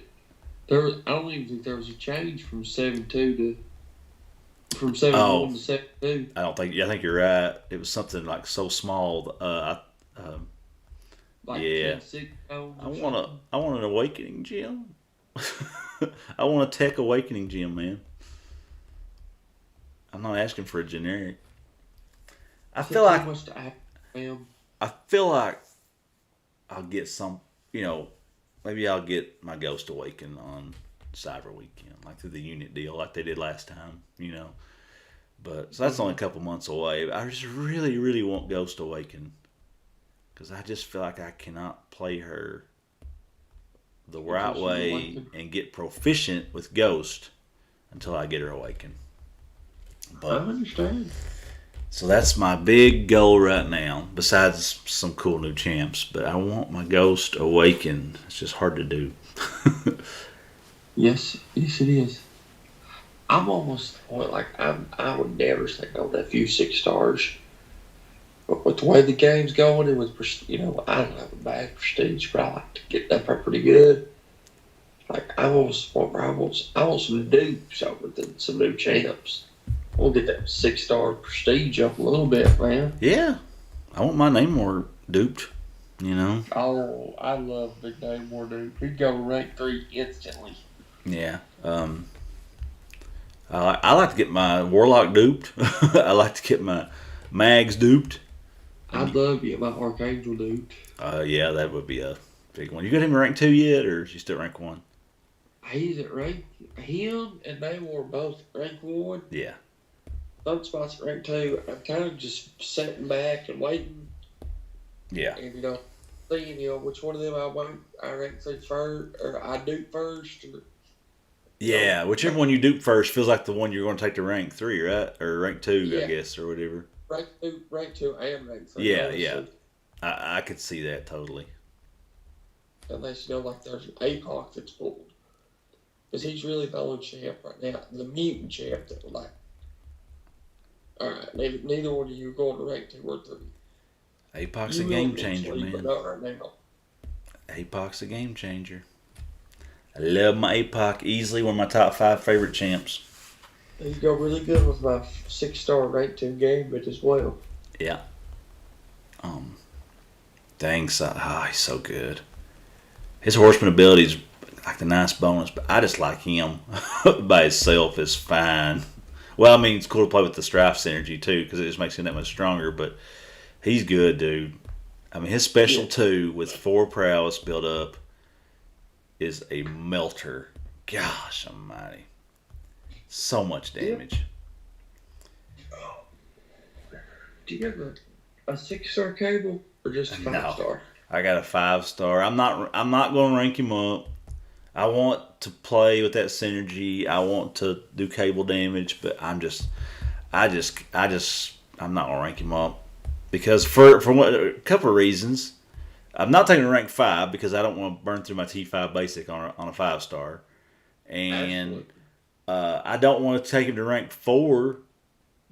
I don't even think there was a change from 7.2 from 7.1 to 7.2. I don't think. Yeah, I think you're right. It was something like so small. Like Yeah. 10.6 I want an awakening gem. I want a tech awakening gem, man. I'm not asking for a generic. I feel like much to ask, ma'am. I feel like I'll get some. Maybe I'll get my Ghost Awaken on Cyber Weekend, like through the unit deal, like they did last time. But so that's only a couple months away. I just really, really want Ghost Awaken because I just feel like I cannot play her the right way and get proficient with Ghost until I get her awakened. I But understand. so that's my big goal right now. Besides some cool new champs, but I want my Ghost awakened. It's just hard to do. Yes, yes, it is. I'm almost to the point like I would never say no to a few 6 stars. But with the way the game's going and with I don't have a bad prestige, but I like to get up there pretty good. Like I'm almost to the point where I want some dupes over than some new champs. We'll get that 6 star prestige up a little bit, man. Yeah, I want my name more duped. You know. Oh, I love Big Name War Dupe. He'd go to rank 3 instantly. Yeah. I like to get my Warlock duped. I like to get my Mags duped. I'd love to get my Archangel duped. Yeah, that would be a big one. You got him in rank 2 yet, or is he still rank 1? He's at rank. Him and Namor are both rank 1. Yeah. Sunspot's at rank 2. I'm kind of just sitting back and waiting. Yeah. And, seeing, which one of them I rank 3 first, or I dupe first. Yeah, whichever one you dupe first feels like the one you're going to take to rank 3, right? Or rank 2, Yeah. I guess, or whatever. Rank 2 and rank 3. Yeah, honestly. yeah. I could see that totally. Unless, there's an APOC that's pulled. Because he's really the only champ right now. The mutant champ that would alright, neither one of you are going to rank 2 or 3. APOC's a game changer, but man. not right now. APOC's a game changer. I love my APOC. Easily one of my top 5 favorite champs. He's go really good with my 6-star rank 2 game, but as well. Yeah. Thanks. He's so good. His horseman abilities like the nice bonus, but I just like him by itself is fine. Well, I mean, it's cool to play with the Strife synergy too because it just makes him that much stronger. But he's good, dude. I mean, his special 2 with 4 prowess built up is a melter. Gosh almighty. So much damage. Do you have a 6-star cable or just a 5-star? I got a 5-star. I'm not going to rank him up. I want to play with that synergy. I want to do cable damage, but I'm not going to rank him up because for a couple of reasons. I'm not taking a rank 5 because I don't want to burn through my T5 basic on a 5-star, and I don't want to take him to rank 4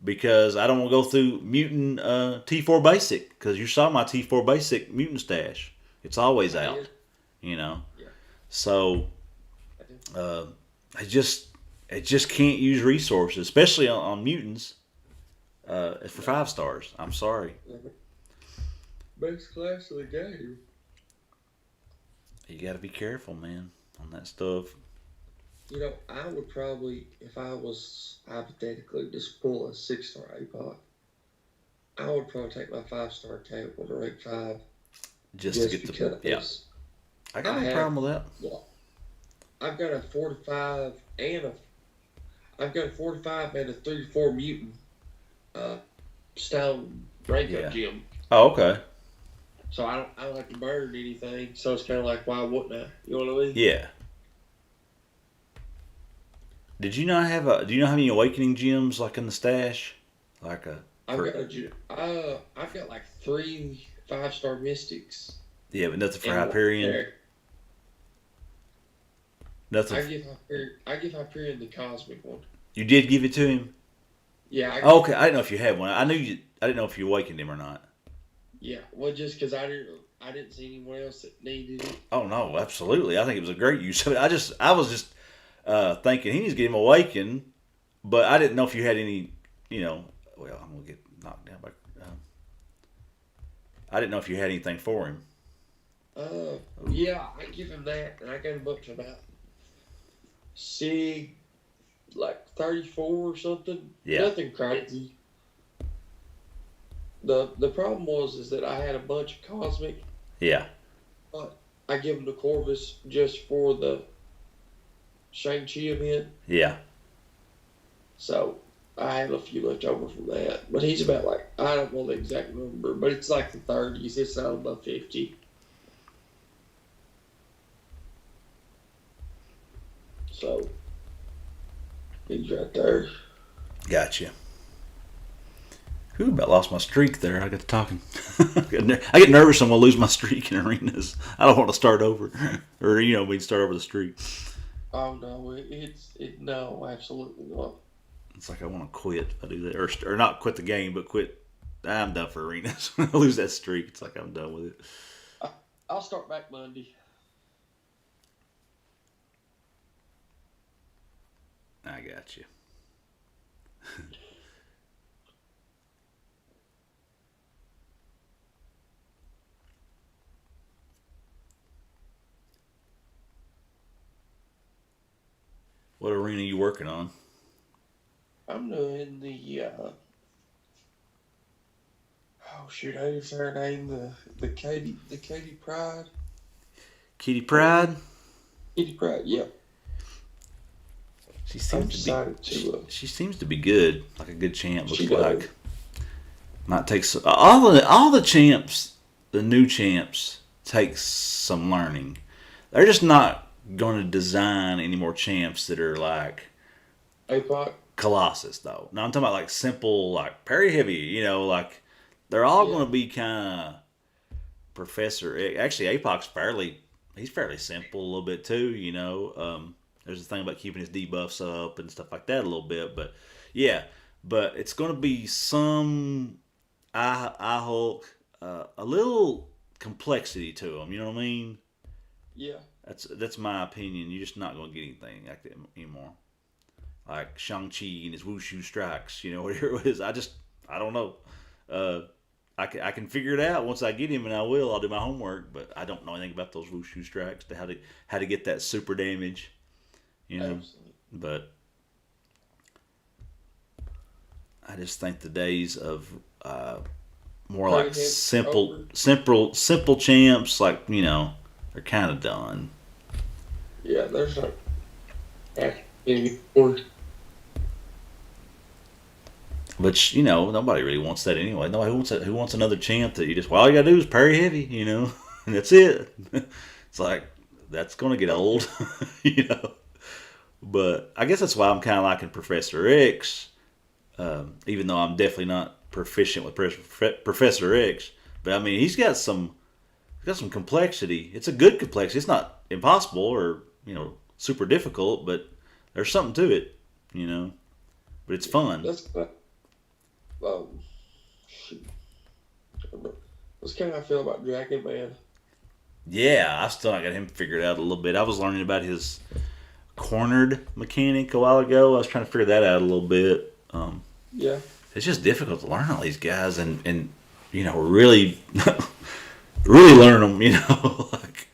because I don't want to go through mutant T4 basic because you saw my T4 basic mutant stash. It's always out, Yeah. So I just can't use resources, especially on mutants for 5 stars. I'm sorry. best class of the game. You got to be careful, man, on that stuff. I would probably, if I was hypothetically just pull a 6-star APOC, I would probably take my 5-star cable to rank 5 Just to get because yeah. I got no problem with that. Yeah, I've got a 45 and I've got a 45 and a 3-4 mutant stone rank up gym. Oh, okay. So I don't have to burn anything. So it's kind of like, why wouldn't I? You know what I mean? Yeah. Do you not have any awakening gems like in the stash? I've got like 3 5-star mystics. Yeah, but nothing for Hyperion. Nothing. I give Hyperion the cosmic one. You did give it to him? Yeah. Okay, I didn't know if you had one. I didn't know if you awakened him or not. Yeah, well, just because I didn't see anyone else that needed it. Oh no, absolutely. I think it was a great use of it. I was just thinking he needs to get him awakened, but I didn't know if you had any. Well, I'm gonna get knocked down by. I didn't know if you had anything for him. Yeah, I give him that, and I got him up to about Sig, like 34 or something. Yeah. Nothing crazy. The problem is that I had a bunch of cosmic. Yeah. But I give him to Corvus just for the Shang-Chi event. Yeah. So I have a few left over from that. But he's about like, I don't know the exact number, but it's like the 30s. It's not above 50. So he's right there. Gotcha. Who about lost my streak there? I got to talking. I get nervous when I lose my streak in arenas. I don't want to start over, or we start over the streak. Oh no, no, absolutely not. It's like I want to quit if I do that, or not quit the game, but quit. I'm done for arenas. When I lose that streak, it's like I'm done with it. I'll start back Monday. I got you. What arena are you working on? I'm doing the oh shoot, I just her name, the Katie Pride. Kitty Pride? Kitty Pride, yeah. She seems to be good, like a good champ. Looks like might take all the champs, the new champs take some learning. They're just not going to design any more champs that are like APOC. Colossus, though. No, I'm talking about like simple, like parry heavy. Like they're all going to be kind of Professor. Actually, APOC's he's fairly simple a little bit too. There's a thing about keeping his debuffs up and stuff like that a little bit, but yeah. But it's going to be some eye Hulk, a little complexity to him. You know what I mean? Yeah. That's my opinion. You're just not going to get anything like that anymore. Like Shang-Chi and his wushu strikes, whatever it is. I don't know. I can figure it out once I get him, and I will. I'll do my homework, but I don't know anything about those wushu strikes, how to get that super damage. Absolutely. But I just think the days of more like simple champs, like they're kind of done. Yeah, there's not anymore. But nobody really wants that anyway. Nobody wants that. Who wants another champ that you just all you gotta do is parry heavy, and that's it. It's like that's gonna get old, But I guess that's why I'm kind of liking Professor X, even though I'm definitely not proficient with Professor X. But I mean, he's got some complexity. It's a good complexity. It's not impossible or super difficult, but there's something to it, But it's fun. That's kind of how I feel about Dragon Man. Yeah, I still not got him figured out a little bit. I was learning about his cornered mechanic a while ago. I was trying to figure that out a little bit. Yeah. It's just difficult to learn all these guys, and really, really learn them. Like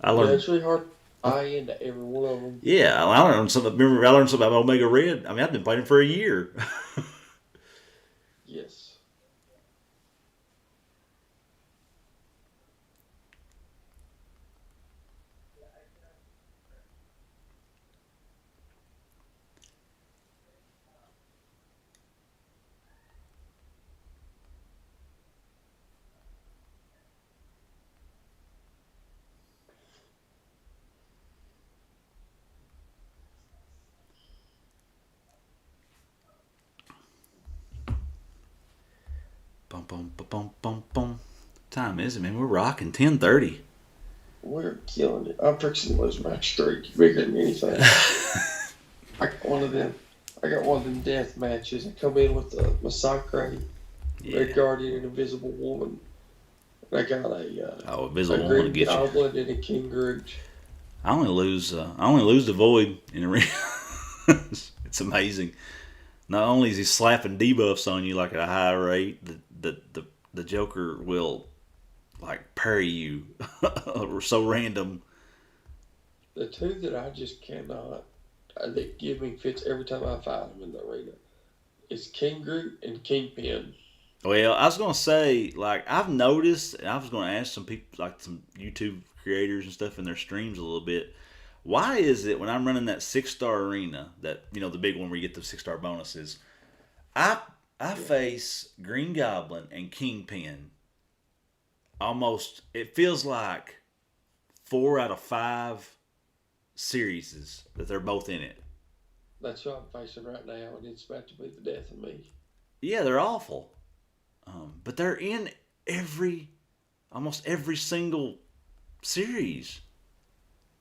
I Yeah, learned. it's really hard to buy into every one of them. Yeah, I learned something. Remember, I learned something about Omega Red. I mean, I've been playing for a year. Yes. Bum bum bum bum bum bum. Time is it, man? We're rocking 10:30. We're killing it. I'm fixing to lose my streak bigger than anything. I got one of them. I got one of them death matches. I come in with the MCOC Yeah. Red Guardian and Invisible Woman. And I got Oh, a Invisible Woman to Green get you. Goblin and a King Groot. I only lose the Void in the ring. It's amazing. Not only is he slapping debuffs on you like at a high rate, the Joker will like parry you. So random. The two that I just cannot, that give me fits every time I fight them in the arena, is King Groot and Kingpin. Well, I was gonna say, like, I've noticed, and I was gonna ask some people, like some YouTube creators and stuff in their streams a little bit. Why is it when I'm running that 6-star arena, that the big one where you get the 6-star bonuses, I face Green Goblin and Kingpin. Almost, it feels like 4 out of 5 series that they're both in it. That's what I'm facing right now, and it's about to be the death of me. Yeah, they're awful. But they're in almost every single series.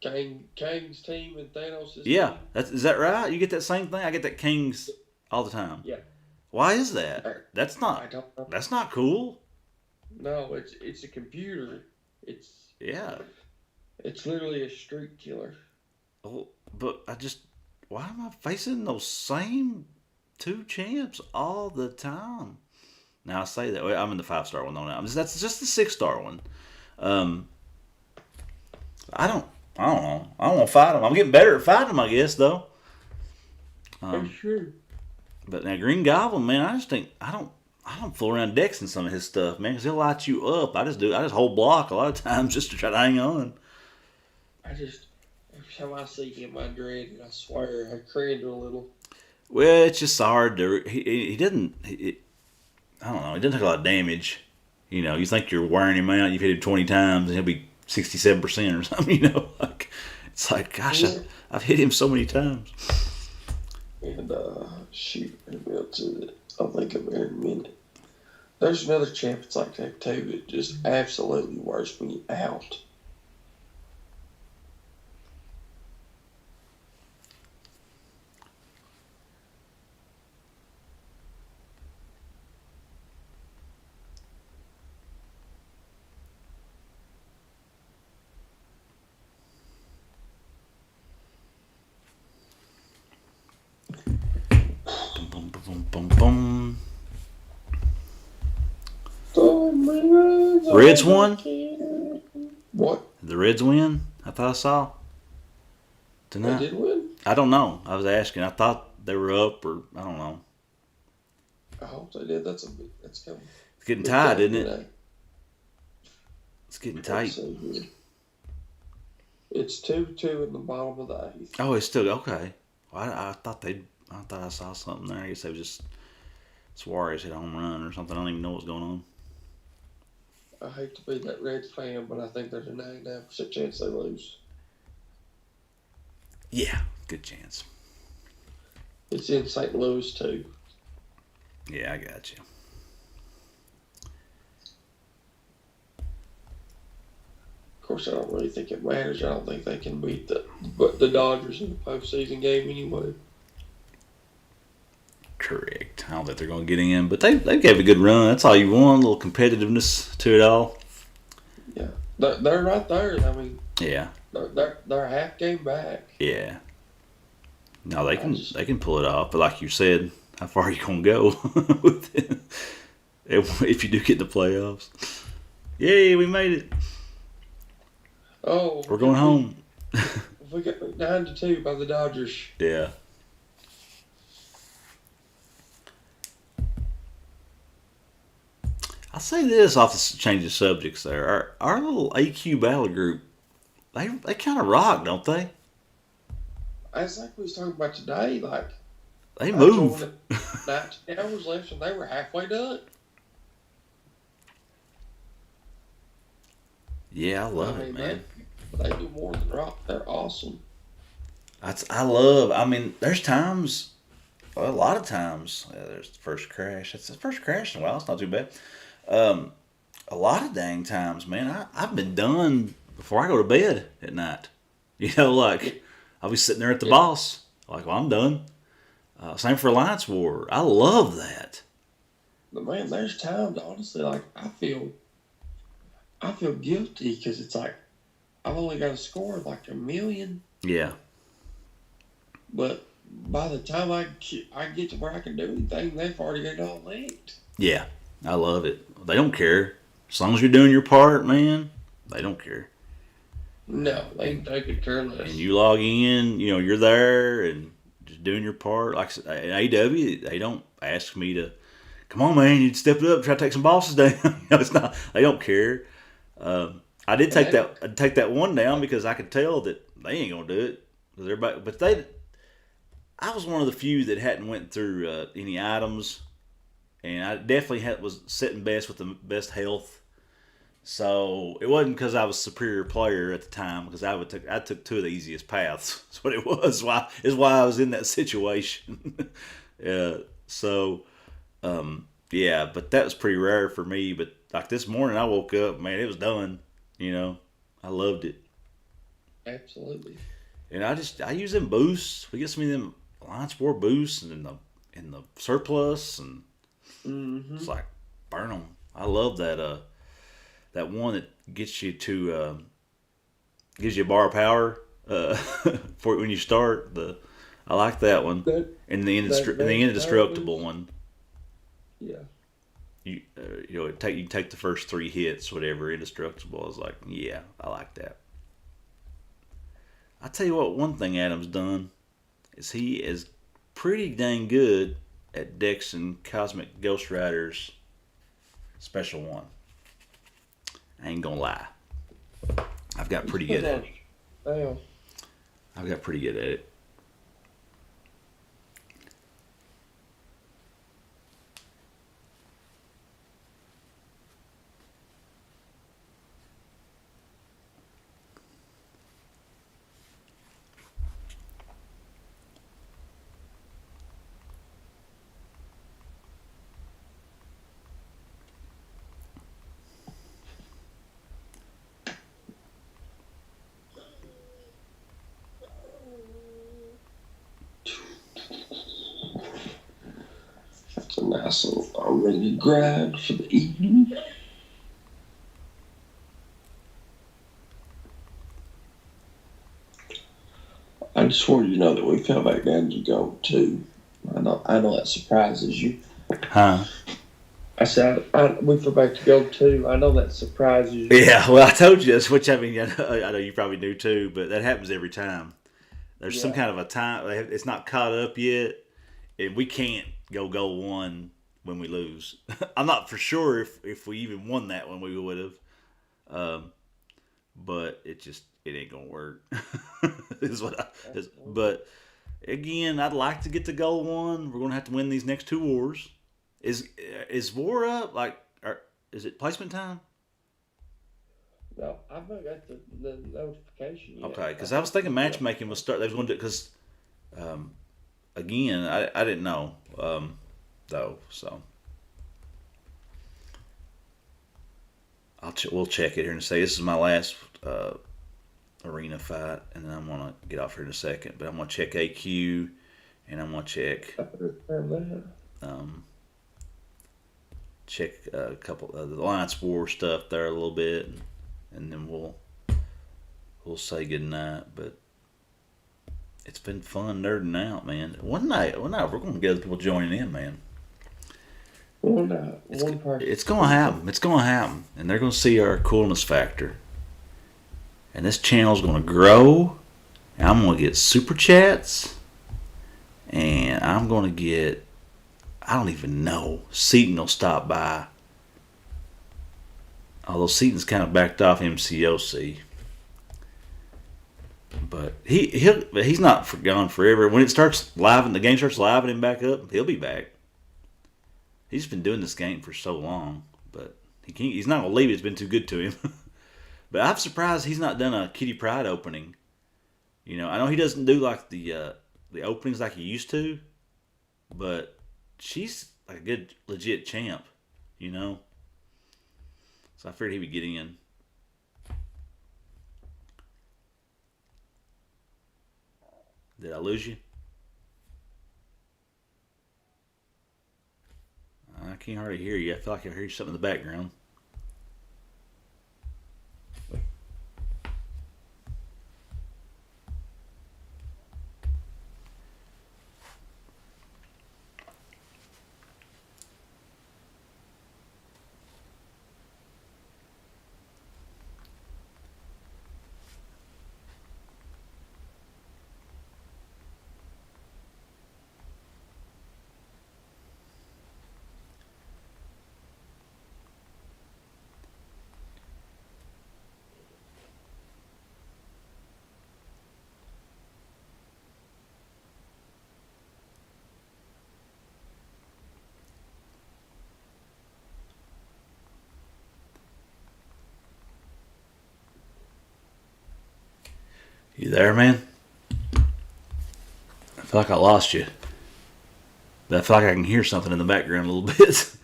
Kang's team and Thanos' Yeah, team? is that right? You get that same thing? I get that King's all the time. Yeah. Why is that? That's I don't know. That's not cool. No, it's a computer. It's literally a streak killer. Oh, but why am I facing those same 2 champs all the time? Now I say that I'm in the 5-star one though now. That's just the 6-star one. I don't know. I don't want to fight them. I'm getting better at fighting them, I guess though. Sure. But now Green Goblin, man, I just think I don't fool around dexing some of his stuff, man, because he'll light you up. I just hold block a lot of times just to try to hang on. Every time I see him, I dread it. I swear, I cringe a little. Well, it's just hard to. He didn't. I don't know. He doesn't take a lot of damage. You think you're wearing him out. You've hit him 20 times, and he'll be 67% or something. Like it's like, gosh, Yeah. I've hit him so many times. And shoot, maybe I'll do it. I'll think of it in a minute. There's another champ that's like that too. It just absolutely wears me out. Boom, boom, boom, boom, boom. Reds won? What? The Reds win? I thought I saw. Tonight? They did win? I don't know. I was asking. I thought they were up, or I don't know. I hope they did. That's coming. It's getting tight, isn't it? It's getting tight. It's 2-2 in the bottom of the 8th. Oh, it's still okay. Well, I thought I saw something there. I guess they was just Suarez hit a home run or something. I don't even know what's going on. I hate to be that Reds fan, but I think there's a 99% chance they lose. Yeah, good chance. It's in St. Louis too. Yeah, I got you. Of course, I don't really think it matters. I don't think they can beat the Dodgers in the postseason game anyway. Correct. I don't think they're going to get in, but they gave a good run. That's all you want, a little competitiveness to it all. Yeah, they're right there. I mean, yeah, they're half game back. Yeah. No, they can pull it off, but like you said, how far are you going to go with it? if you do get the playoffs. Yay, we made it. Oh, We're going home. We got 9-2 by the Dodgers. Yeah. I'll say this off the change of subjects there. Our little AQ battle group, they kind of rock, don't they? It's like we was talking about today. Like They move. 19 hours left, and they were halfway done. Yeah, I love it, man. They do more than rock. They're awesome. I mean, there's times, a lot of times, there's the first crash. It's the first crash in a while. It's not too bad. A lot of dang times, man, I've been done before I go to bed at night. Like, I'll be sitting there at the boss. Like, well, I'm done. Same for Alliance War. I love that. But, man, there's times, honestly, like, I feel guilty because it's like, I've only got to score like 1 million. Yeah. But by the time I get to where I can do anything, they've already got it all linked. Yeah, I love it. They don't care. As long as you're doing your part, man, they don't care. No, they could care less. And you log in, you're there and just doing your part. Like at AW, they don't ask me to, come on, man, you step it up, try to take some bosses down. It's not. They don't care. I did take that one down because I could tell that they ain't gonna do it. I was one of the few that hadn't went through any items, and I definitely was sitting best with the best health. So it wasn't because I was a superior player at the time, because I took two of the easiest paths. That's what it was. Why I was in that situation. So but that was pretty rare for me. But like this morning, I woke up, man, it was done. I loved it. Absolutely. And I use them boosts. We get some of them Alliance War boosts and in the surplus, and It's like burn them. I love that one that gets you to gives you a bar of power for when you start. I like that one. And the indestructible one. Yeah. You can take the first 3 hits, whatever, indestructible. I was like, yeah, I like that. I tell you what, one thing Adam's done is he is pretty dang good at Dex and Cosmic Ghost Riders Special 1. I ain't gonna lie. I've got pretty good at it. Damn. I've got pretty good at it. That's a nice little already grind for the evening. I just wanted you to know that we fell back down to Gold 2. I know that surprises you. Huh? I said we fell back to Gold 2. I know that surprises you. Yeah, well, I told you this, which I know you probably knew too, but that happens every time. There's some kind of a time, it's not caught up yet, and we can't go goal 1 when we lose. I'm not for sure if we even won that one, we would have. But it ain't gonna work. But again, I'd like to get to goal 1. We're gonna have to win these next 2 wars. Is war up? Is it placement time? No, I've not got the notification yet. Okay, because I was thinking matchmaking was start. They was going to do because, again, I didn't know though. So we'll check it here and say this is my last arena fight, and then I'm gonna get off here in a second. But I'm gonna check AQ, and I'm gonna check check a couple of the Alliance War stuff there a little bit, and then we'll say goodnight. But it's been fun nerding out, man. One night we're gonna get other people joining in, man. It's going to happen. It's going to happen. And they're going to see our coolness factor. And this channel's going to grow. And I'm going to get super chats. And I'm going to get, I don't even know. Seaton will stop by. Although Seaton's kind of backed off MCOC. But he's not gone forever. When it starts live and the game starts live and him back up, he'll be back. He's been doing this game for so long, but he's not gonna leave it. It's been too good to him. But I'm surprised he's not done a Kitty Pryde opening. You know, I know he doesn't do like the openings like he used to, but she's like a good legit champ. You know, so I figured he would get in. Did I lose you? I can't hardly hear you. I feel like I hear something in the background. You there, man? I feel like I lost you. But I feel like I can hear something in the background a little bit.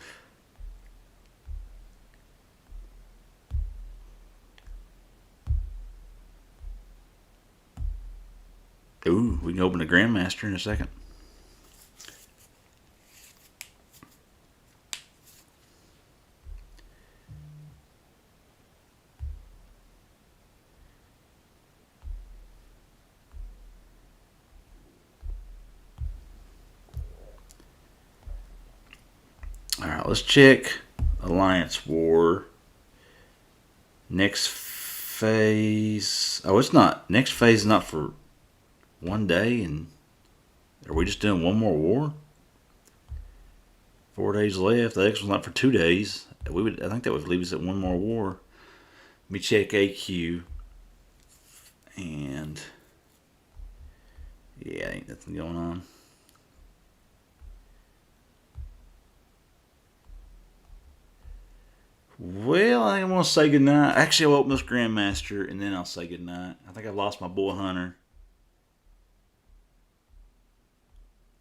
Ooh, we can open the Grandmaster in a second. Alright, let's check Alliance War. Next phase. Oh, it's not. Next phase is not for one day. And are we just doing one more war? 4 days left. The next one's not for 2 days. I think that would leave us at one more war. Let me check AQ. And yeah, ain't nothing going on. Well, I think I'm going to say goodnight. Actually, I'll open this Grandmaster, and then I'll say goodnight. I think I've lost my boy Hunter.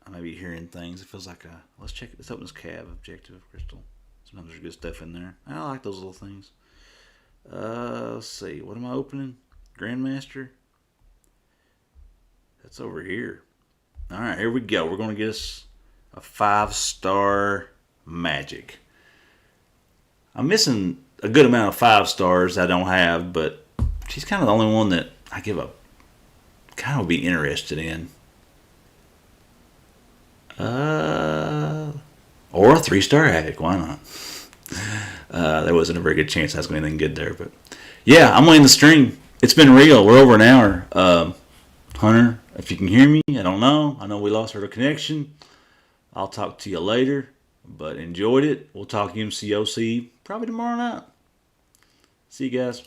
I may be hearing things. It feels like let's check it. Let's open this cab objective crystal. Sometimes there's good stuff in there. I like those little things. Let's see. What am I opening? Grandmaster? That's over here. All right, here we go. We're going to get us a 5-star magic. I'm missing a good amount of 5 stars I don't have, but she's kind of the only one that I kind of would be interested in. Or a 3-star attic. Why not? There wasn't a very good chance I was going to anything good there, but yeah, I'm winning the stream. It's been real. We're over an hour. Hunter, if you can hear me, I don't know. I know we lost our connection. I'll talk to you later. But enjoyed it. We'll talk MCOC probably tomorrow night. See you guys.